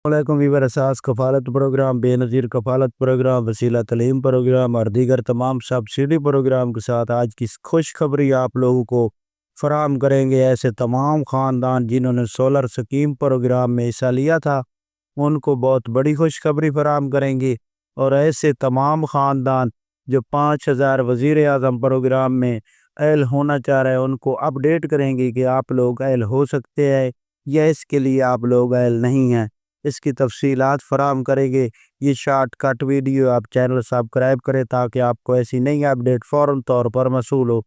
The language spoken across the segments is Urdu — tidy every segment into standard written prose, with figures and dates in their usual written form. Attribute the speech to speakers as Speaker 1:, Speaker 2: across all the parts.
Speaker 1: علیکم ویور اساس کفالت پروگرام، بے نظیر کفالت پروگرام، وسیلہ تعلیم پروگرام اور دیگر تمام سبسڈی پروگرام کے ساتھ آج کی خوش خبری آپ لوگوں کو فراہم کریں گے۔ ایسے تمام خاندان جنہوں نے سولر سکیم پروگرام میں حصہ لیا تھا ان کو بہت بڑی خوشخبری فراہم کریں گے، اور ایسے تمام خاندان جو 5000 وزیر اعظم پروگرام میں اہل ہونا چاہ رہے ہیں ان کو اپڈیٹ کریں گے کہ آپ لوگ اہل ہو سکتے ہیں یا اس کے لیے آپ لوگ اہل نہیں ہیں۔ اس کی تفصیلات فراہم کریں گے۔ یہ شارٹ کٹ ویڈیو آپ چینل سبسکرائب کریں تاکہ آپ کو ایسی نئی اپڈیٹ فوراً طور پر موصول ہو۔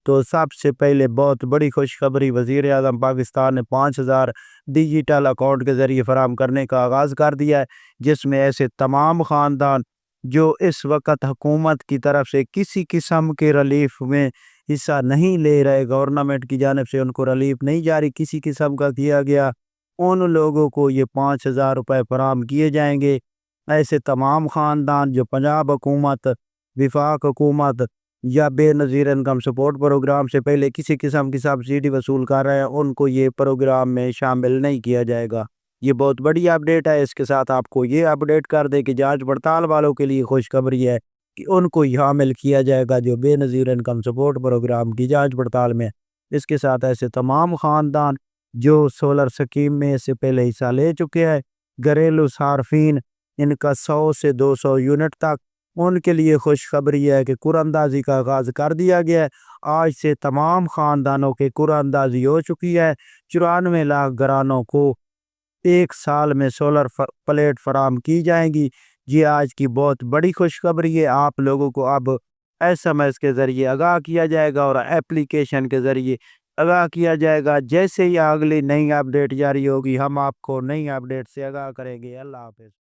Speaker 1: تو سب سے پہلے بہت بڑی خوشخبری، وزیر اعظم پاکستان نے 5000 ڈیجیٹل اکاؤنٹ کے ذریعے فراہم کرنے کا آغاز کر دیا ہے، جس میں ایسے تمام خاندان جو اس وقت حکومت کی طرف سے کسی قسم کے ریلیف میں حصہ نہیں لے رہے، گورنمنٹ کی جانب سے ان کو ریلیف نہیں جاری کسی قسم کا کیا گیا، ان لوگوں کو یہ 5000 روپے فراہم کیے جائیں گے۔ ایسے تمام خاندان جو پنجاب حکومت، وفاق حکومت یا بے نظیر انکم سپورٹ پروگرام سے پہلے کسی قسم کی سبسڈی وصول کر رہے ہیں ان کو یہ پروگرام میں شامل نہیں کیا جائے گا۔ یہ بہت بڑی اپڈیٹ ہے۔ اس کے ساتھ آپ کو یہ اپڈیٹ کر دے کہ جانچ پڑتال والوں کے لیے خوشخبری ہے کہ ان کو شامل کیا جائے گا جو بے نظیر انکم سپورٹ پروگرام کی جانچ پڑتال میں۔ اس کے ساتھ ایسے تمام خاندان جو سولر سکیم میں سے پہلے حصہ لے چکے ہیں، گھریلو صارفین ان کا 100 سے 200 یونٹ تک، ان کے لیے خوشخبری ہے کہ قرعہ اندازی کا آغاز کر دیا گیا ہے۔ آج سے تمام خاندانوں کے قرعہ اندازی ہو چکی ہے۔ 94 لاکھ گھرانوں کو ایک سال میں سولر پلیٹ فراہم کی جائیں گی۔ یہ آج کی بہت بڑی خوشخبری ہے۔ آپ لوگوں کو اب SMS کے ذریعے آگاہ کیا جائے گا اور اپلیکیشن کے ذریعے آگاہ کیا جائے گا۔ جیسے ہی اگلی نئی اپڈیٹ جاری ہوگی ہم آپ کو نئی اپڈیٹ سے آگاہ کریں گے۔ اللہ حافظ۔